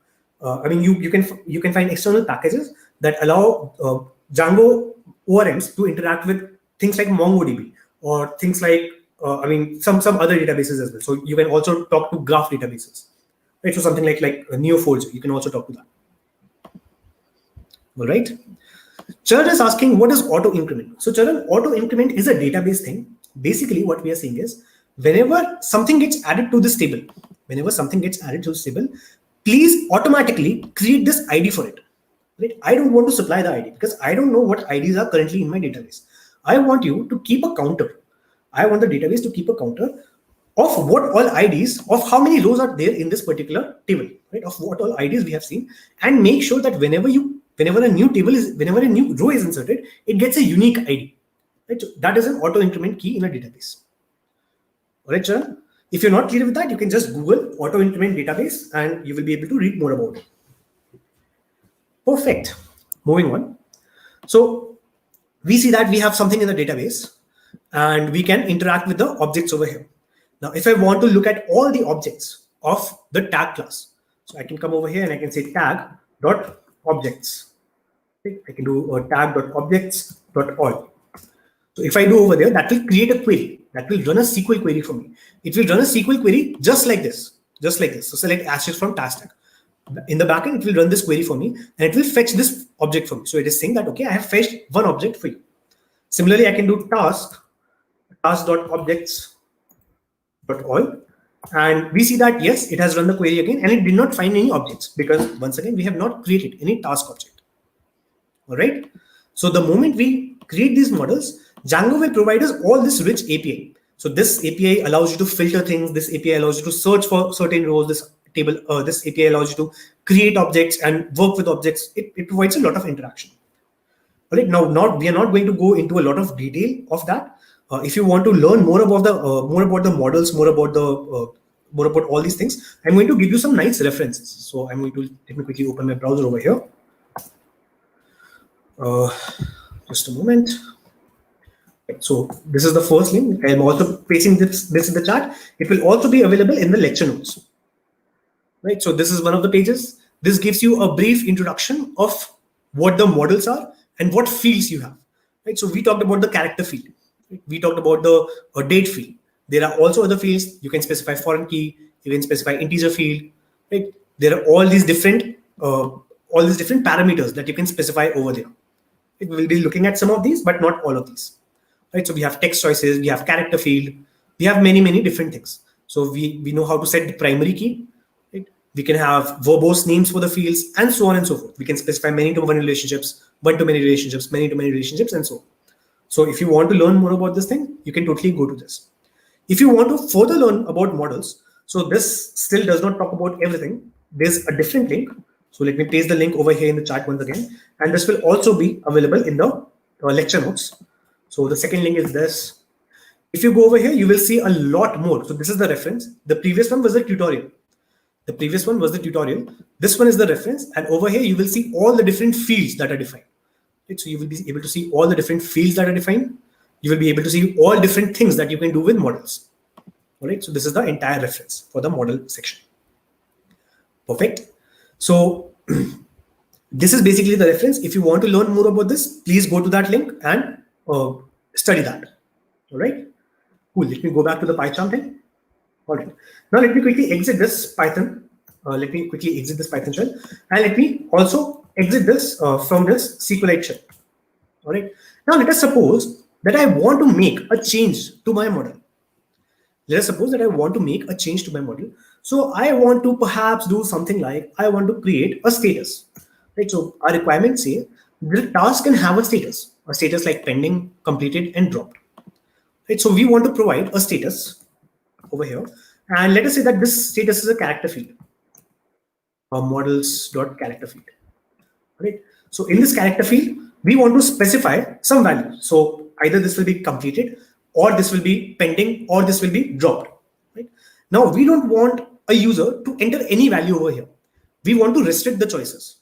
I mean, you can find external packages that allow Django ORMs to interact with things like MongoDB or things like I mean, some other databases as well. So you can also talk to graph databases, right? So something like Neo4j, you can also talk to that. All right. Charan is asking, what is auto increment? So Charan, auto increment is a database thing. Basically, what we are saying is, whenever something gets added to this table, please automatically create this ID for it. Right? I don't want to supply the ID because I don't know what IDs are currently in my database. I want you to keep a counter. I want the database to keep a counter of what all IDs, of how many rows are there in this particular table, right? Of what all IDs we have seen, and make sure that whenever a new row is inserted, it gets a unique ID. Right? So that is an auto increment key in a database. All right, Charan? If you're not clear with that, you can just Google auto increment database and you will be able to read more about it. Perfect. Moving on. So we see that we have something in the database and we can interact with the objects over here. Now, if I want to look at all the objects of the tag class, so I can come over here and I can say tag.objects. I can do tag.objects.all. So if I do over there, that will create a query. That will run a SQL query for me. It will run a SQL query just like this. So select asterisk from task tag. In the backend, it will run this query for me and it will fetch this object for me. So it is saying that, okay, I have fetched one object for you. Similarly, I can do task.objects.all. And we see that, yes, it has run the query again and it did not find any objects because once again, we have not created any task object. All right. So the moment we create these models, Django will provide us all this rich API. So this API allows you to filter things. This API allows you to search for certain rows. This API allows you to create objects and work with objects. It provides a lot of interaction. All right. Now, we are not going to go into a lot of detail of that. If you want to learn more about the models, more about all these things, I'm going to give you some nice references. So let me quickly open my browser over here. Just a moment. So this is the first link. I am also pasting this in the chat. It will also be available in the lecture notes. Right. So this is one of the pages. This gives you a brief introduction of what the models are and what fields you have. Right. So we talked about the character field. We talked about the date field. There are also other fields. You can specify foreign key. You can specify integer field. Right. There are all these different parameters that you can specify over there. It will be looking at some of these, but not all of these. Right. So we have text choices. We have character field. We have many different things. So we know how to set the primary key. Right. We can have verbose names for the fields and so on and so forth. We can specify many-to-one relationships, one-to-many relationships, many-to-many relationships, and so on. So if you want to learn more about this thing, you can totally go to this. If you want to further learn about models, so this still does not talk about everything. There's a different link. So let me paste the link over here in the chat once again. And this will also be available in the lecture notes. So the second link is this. If you go over here, you will see a lot more. So this is the reference. The previous one was the tutorial. This one is the reference. And over here, you will see all the different fields that are defined. Right? So you will be able to see all the different fields that are defined. You will be able to see all different things that you can do with models. All right. So this is the entire reference for the model section. Perfect. So this is basically the reference. If you want to learn more about this, please go to that link and study that. All right. Cool. Let me go back to the PyCharm thing. All right. Now let me quickly exit this Python. Shell, and let me also exit this from this SQLite shell. All right. Now let us suppose that I want to make a change to my model. So I want to perhaps do something like I want to create a status. Right. So our requirements say the task can have a status like pending, completed, and dropped. Right. So we want to provide a status over here, and let us say that this status is a character field. Models.character field. Right. So in this character field, we want to specify some value. So either this will be completed, or this will be pending, or this will be dropped. Right. Now we don't want a user to enter any value over here. We want to restrict the choices,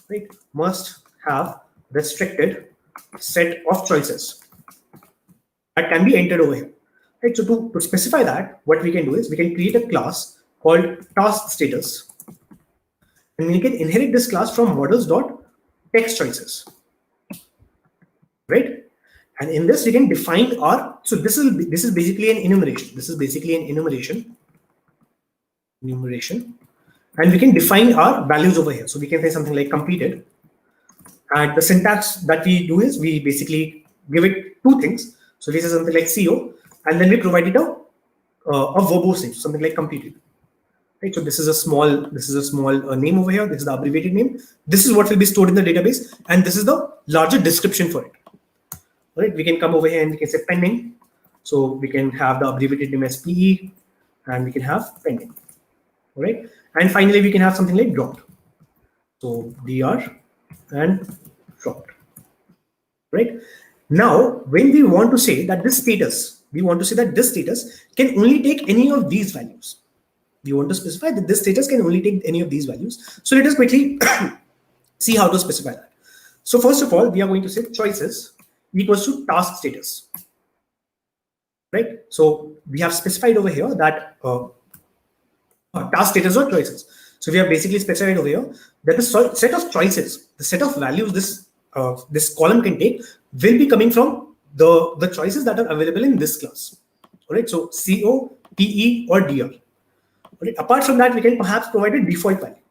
right? Must have restricted set of choices that can be entered over here, right? So to specify that, what we can do is we can create a class called task status, and we can inherit this class from models.text choices, right? And in this we can define our, so this is basically an enumeration. This is basically an enumeration, and we can define our values over here. So we can say something like completed, and the syntax that we do is we basically give it two things. So this is something like CO, and then we provide it a verbose name, something like completed. Right, so this is a small name over here. This is the abbreviated name. This is what will be stored in the database, and this is the larger description for it. All right, we can come over here and we can say pending. So we can have the abbreviated name as PE, and we can have pending. All right, and finally we can have something like dropped. So DR and dropped. Right, now when we want to say that this status, can only take any of these values. We want to specify that this status can only take any of these values. So let us quickly see how to specify that. So first of all, we are going to say choices equals to task status, right? So we have specified over here that task status or choices. So we have basically specified over here that the set of choices, the set of values this column can take will be coming from the choices that are available in this class. All right, so CO, PE, or DR. Right. Apart from that, we can perhaps provide a default value.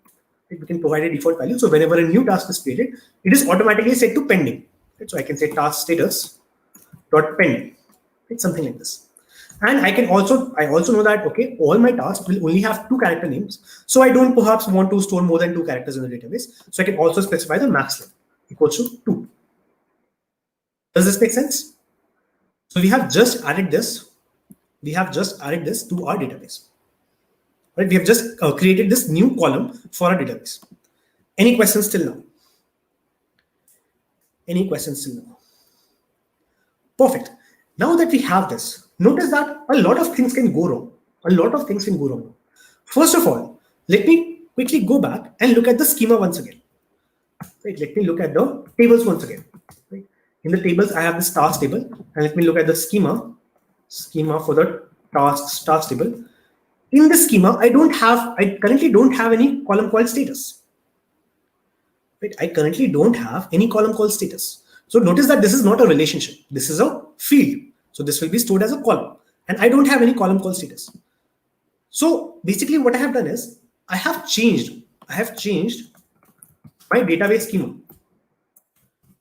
Right. We can provide a default value. So whenever a new task is created, it is automatically set to pending. Right. So I can say task status dot pending. Right. Something like this. And I also know that, okay, all my tasks will only have 2 character names. So I don't perhaps want to store more than 2 characters in the database. So I can also specify the max length equals to 2. Does this make sense? So we have just added this. To our database. Right, we have just created this new column for our database. Any questions till now? Perfect. Now that we have this, notice that a lot of things can go wrong. First of all, let me quickly go back and look at the schema once again. Right, let me look at the tables once again. Right. In the tables, I have this task table, and let me look at the schema for the task table. In the schema, I currently don't have any column called status. Right? I currently don't have any column called status. So notice that this is not a relationship. This is a field. So this will be stored as a column. And I don't have any column called status. So basically what I have done is I have changed my database schema.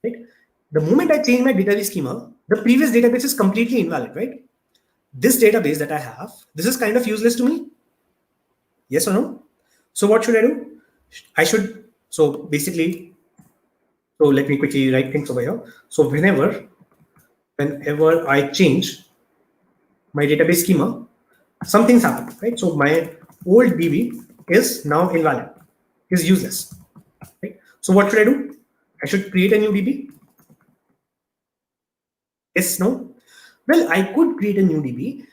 Right? The moment I change my database schema, the previous database is completely invalid, right? This database that I have, this is kind of useless to me. Yes or no? So what should I do? So let me quickly write things over here. So whenever I change my database schema, something's happened, right? So my old DB is now invalid, is useless. Right? So what should I do? I should create a new DB. Yes, no? Well, I could create a new DB,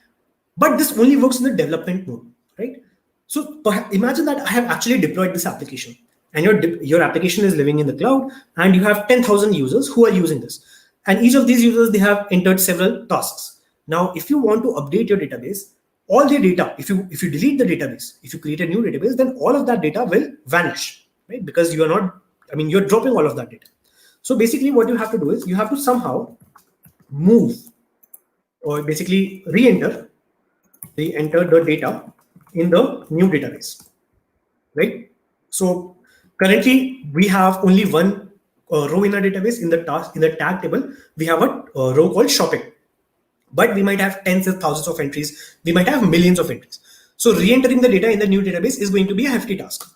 but this only works in the development mode, right? So imagine that I have actually deployed this application, and your application is living in the cloud, and you have 10,000 users who are using this. And each of these users, they have entered several tasks. Now, if you want to update your database, all the data, if you delete the database, if you create a new database, then all of that data will vanish, right? Because you're dropping all of that data. So basically what you have to do is you have to somehow move or basically re-enter the data in the new database, right? So currently we have only one row in our database. In the tag table, we have a row called shopping, but we might have tens of thousands of entries. We might have millions of entries. So re-entering the data in the new database is going to be a hefty task,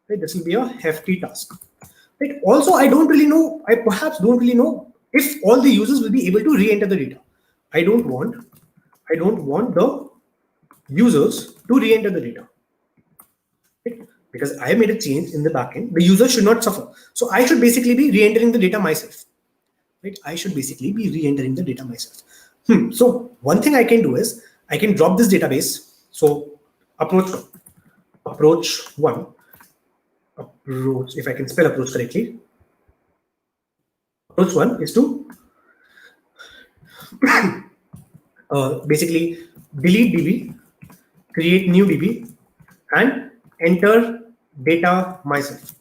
right? This will be a hefty task, right? Also, I perhaps don't really know if all the users will be able to re-enter the data. I don't want the users to re-enter the data, right? Because I made a change in the backend. The user should not suffer. So I should basically be re-entering the data myself, right? So one thing I can do is I can drop this database. So approach flow. approach one. Approach, if I can spell approach correctly. Approach one is to basically delete DB, create new DB, and enter data myself,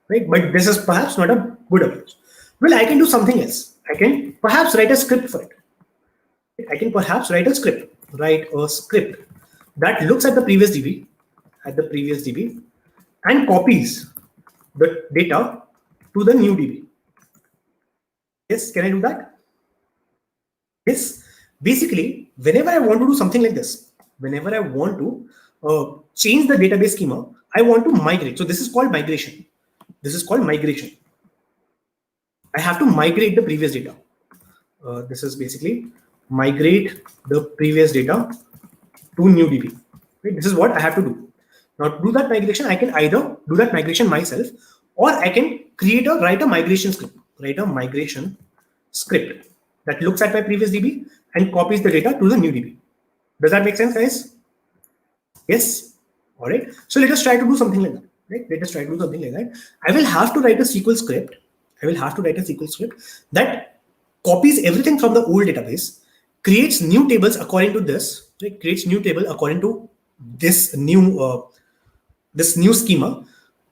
right? But this is perhaps not a good approach. Well, I can do something else. I can perhaps write a script for it. I can perhaps write a script that looks at the previous DB, and copies the data to the new DB. Yes, can I do that? Yes. Basically, whenever I want to do something like this, whenever I want to change the database schema, I want to migrate. So this is called migration. I have to migrate the previous data. This is basically migrate the previous data to new DB. Right? This is what I have to do. Now, to do that migration, I can either do that migration myself, or I can write a migration script. That looks at my previous DB and copies the data to the new DB. Does that make sense, guys? Yes. All right. So let us try to do something like that. Right? I will have to write a SQL script. That copies everything from the old database, creates new tables according to this. Right? Creates new table according to this new schema,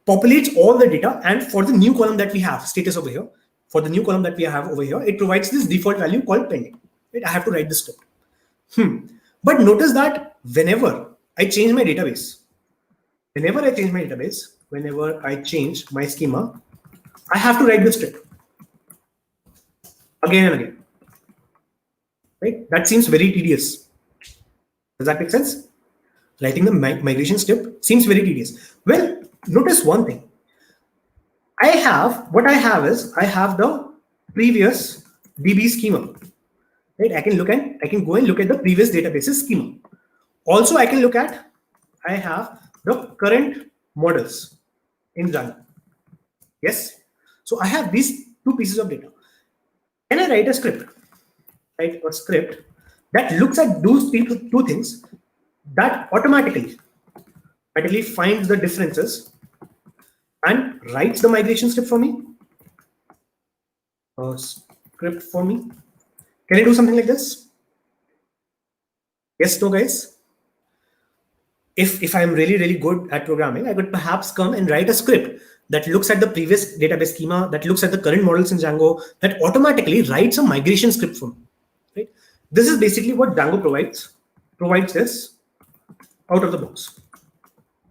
populates all the data, and for the new column that we have, status over here. For the new column that we have over here, it provides this default value called pending. Right? I have to write the script. But notice that whenever I change my database, whenever I change my schema, I have to write the script again and again. Right? That seems very tedious. Does that make sense? Writing the migration script seems very tedious. Well, notice one thing. I have the previous DB schema. Right? I can go and look at the previous database's schema. Also, I have the current models in Django. Yes. So I have these two pieces of data. Can I write a script? That looks at those two things, that automatically finds the differences and writes the migration script for me. Can I do something like this? Yes, no, guys. If I'm really good at programming, I could perhaps come and write a script that looks at the previous database schema, that looks at the current models in Django, that automatically writes a migration script for me. Right? This is basically what Django provides this out of the box.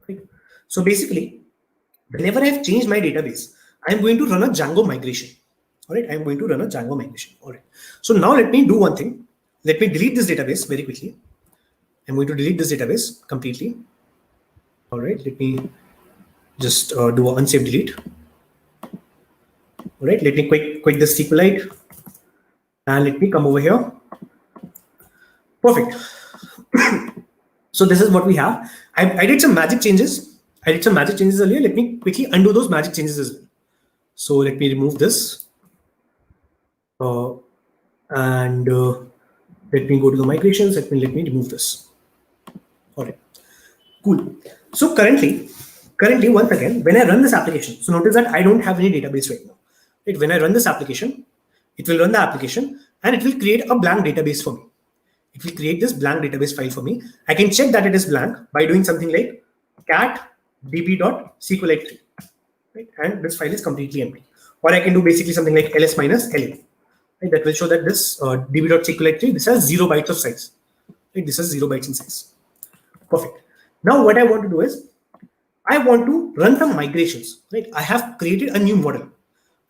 Right? So basically, whenever I have changed my database, I'm going to run a Django migration. All right, I'm going to run a Django migration. All right. So now let me do one thing. Let me delete this database very quickly. I'm going to delete this database completely. All right, let me just do an unsafe delete. All right, let me quit this SQLite, and let me come over here. Perfect. So this is what we have. I did some magic changes. Earlier. Let me quickly undo those magic changes as well. So let me remove this. And let me go to the migrations. Let me remove this. All right, cool. So currently, once again, when I run this application, so notice that I don't have any database right now. Right? When I run this application, it will run the application and it will create a blank database for me. It will create this blank database file for me. I can check that it is blank by doing something like cat db.sqlite3, right? And this file is completely empty. Or I can do basically something like ls minus la. Right? That will show that this db.sqlite3, this has 0 bytes of size. Right? This has 0 bytes in size. Perfect. Now what I want to do is, I want to run some migrations. Right? I have created a new model.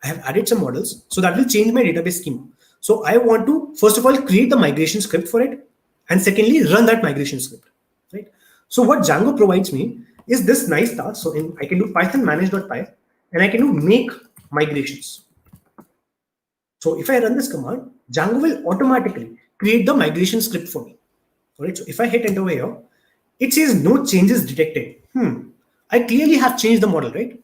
I have added some models, so that will change my database schema. So I want to, first of all, create the migration script for it, and secondly, run that migration script. Right? So what Django provides me is this nice task. So I can do python manage.py, and I can do make migrations. So if I run this command, Django will automatically create the migration script for me. All right. So if I hit enter over here, it says no changes detected. I clearly have changed the model, right?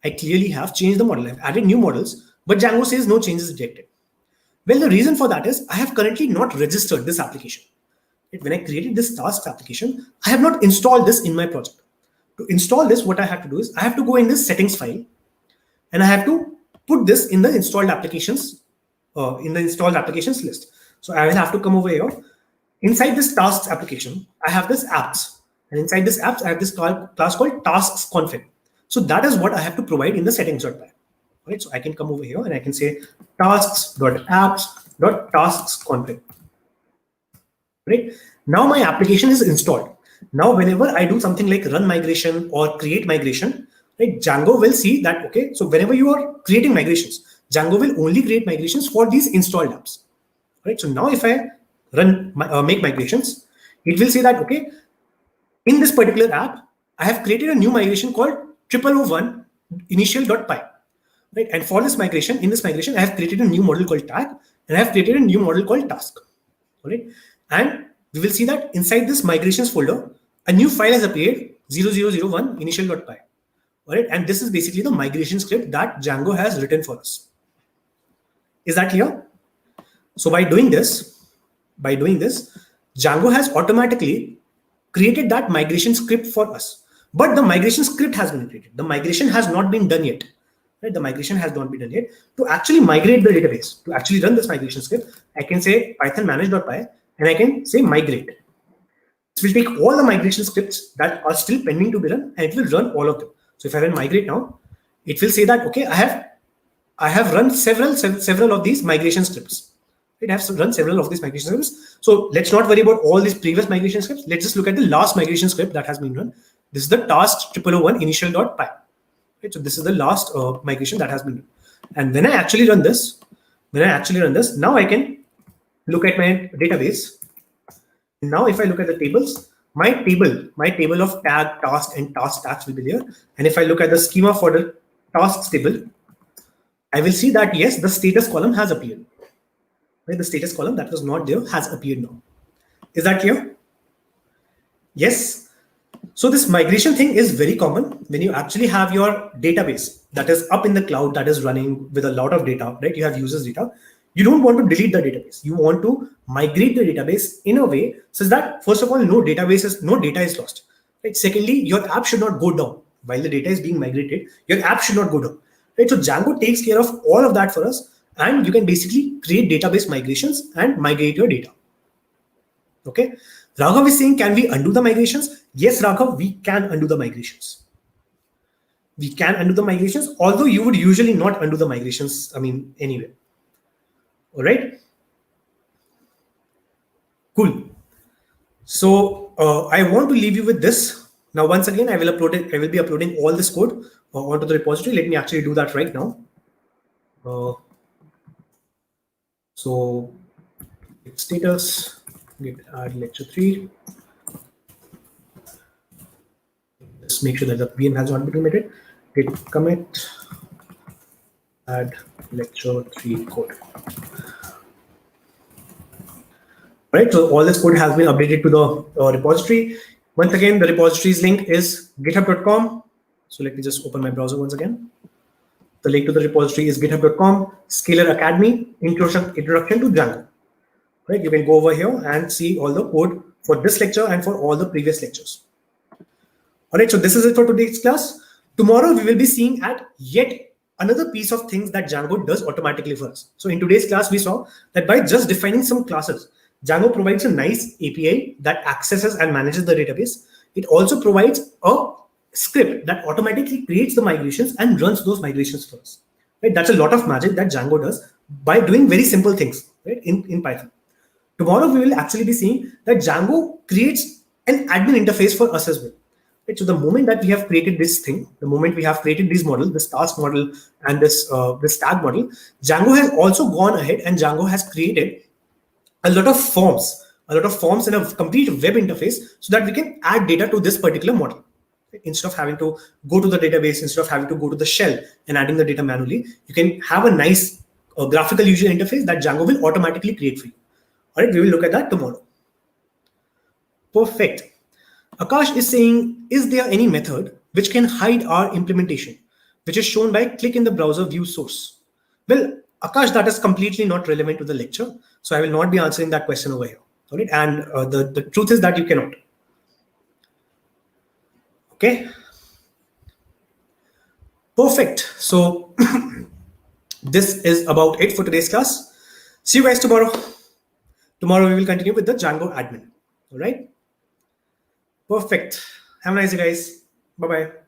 I've added new models, but Django says no changes detected. Well, the reason for that is I have currently not registered this application. When I created this tasks application, I have not installed this in my project. To install this, what I have to do is I have to go in this settings file, and I have to put this in the installed applications list. So I will have to come over here. Inside this tasks application, I have this apps, and inside this apps, I have this class called tasks config. So that is what I have to provide in the settings.py. Right? So I can come over here and I can say tasks.apps.tasks config. Right? Now my application is installed. Now, whenever I do something like run migration or create migration, right, Django will see that, okay, so whenever you are creating migrations, Django will only create migrations for these installed apps. Right? So now if I run make migrations, it will say that, okay, in this particular app, I have created a new migration called 0001 initial.py. Right? And for this migration, in this migration, I have created a new model called tag, and I have created a new model called task. All right? And we will see that inside this migrations folder, a new file has appeared, 0001 initial.py. All right? And this is basically the migration script that Django has written for us. Is that clear? So by doing this, Django has automatically created that migration script for us. But the migration script has been created. The migration has not been done yet. Right? The migration has not been done yet. To actually migrate the database, to actually run this migration script, I can say python manage.py, and I can say migrate. This will take all the migration scripts that are still pending to be run, and it will run all of them. So if I run migrate now, it will say that, okay, I have run several of these migration scripts. It has run several of these migration scripts. So let's not worry about all these previous migration scripts. Let's just look at the last migration script that has been run. This is the task 0001 initial.py. Right? So this is the last migration that has been done. And when I actually run this, now I can look at my database. Now if I look at the tables, my table of tag, task, and task tags will be there. And if I look at the schema for the tasks table, I will see that yes, the status column has appeared. Right? The status column that was not there has appeared now. Is that clear? Yes. So this migration thing is very common when you actually have your database that is up in the cloud, that is running with a lot of data, right? You have users data. You don't want to delete the database. You want to migrate the database in a way so that, first of all, no data is lost. Right? Secondly, your app should not go down while the data is being migrated. Your app should not go down. Right? So Django takes care of all of that for us, and you can basically create database migrations and migrate your data. Okay. Raghav is saying, can we undo the migrations? Yes, Raghav, we can undo the migrations. We can undo the migrations, although you would usually not undo the migrations, anyway. All right. Cool. So I want to leave you with this. Now, once again, I will be uploading all this code onto the repository. Let me actually do that right now. So git status, git add lecture 3. Just make sure that the VM has not been committed. Git commit add lecture 3 code. Right, so all this code has been updated to the repository. Once again, the repository's link is github.com. So let me just open my browser once again. The link to the repository is github.com, Scalar Academy, introduction to Django. Right, you can go over here and see all the code for this lecture and for all the previous lectures. All right, so this is it for today's class. Tomorrow we will be seeing at yet another piece of things that Django does automatically for us. So in today's class, we saw that by just defining some classes, Django provides a nice API that accesses and manages the database. It also provides a script that automatically creates the migrations and runs those migrations for us. Right? That's a lot of magic that Django does by doing very simple things, right, in Python. Tomorrow, we will actually be seeing that Django creates an admin interface for us as well. Right? So the moment that we have created this thing, the moment we have created this model, this task model and this tag model, Django has also gone ahead and Django has created a lot of forms in a complete web interface so that we can add data to this particular model. Instead of having to go to the database, instead of having to go to the shell and adding the data manually, you can have a nice graphical user interface that Django will automatically create for you. All right, we will look at that tomorrow. Perfect. Akash is saying, is there any method which can hide our implementation, which is shown by click in the browser view source? Well, Akash, that is completely not relevant to the lecture. So I will not be answering that question over here. All right, and the truth is that you cannot. Okay, Perfect. So this is about it for today's class. See you guys tomorrow. Tomorrow we will continue with the Django admin. All right. Perfect. Have a nice day, guys. Bye-bye.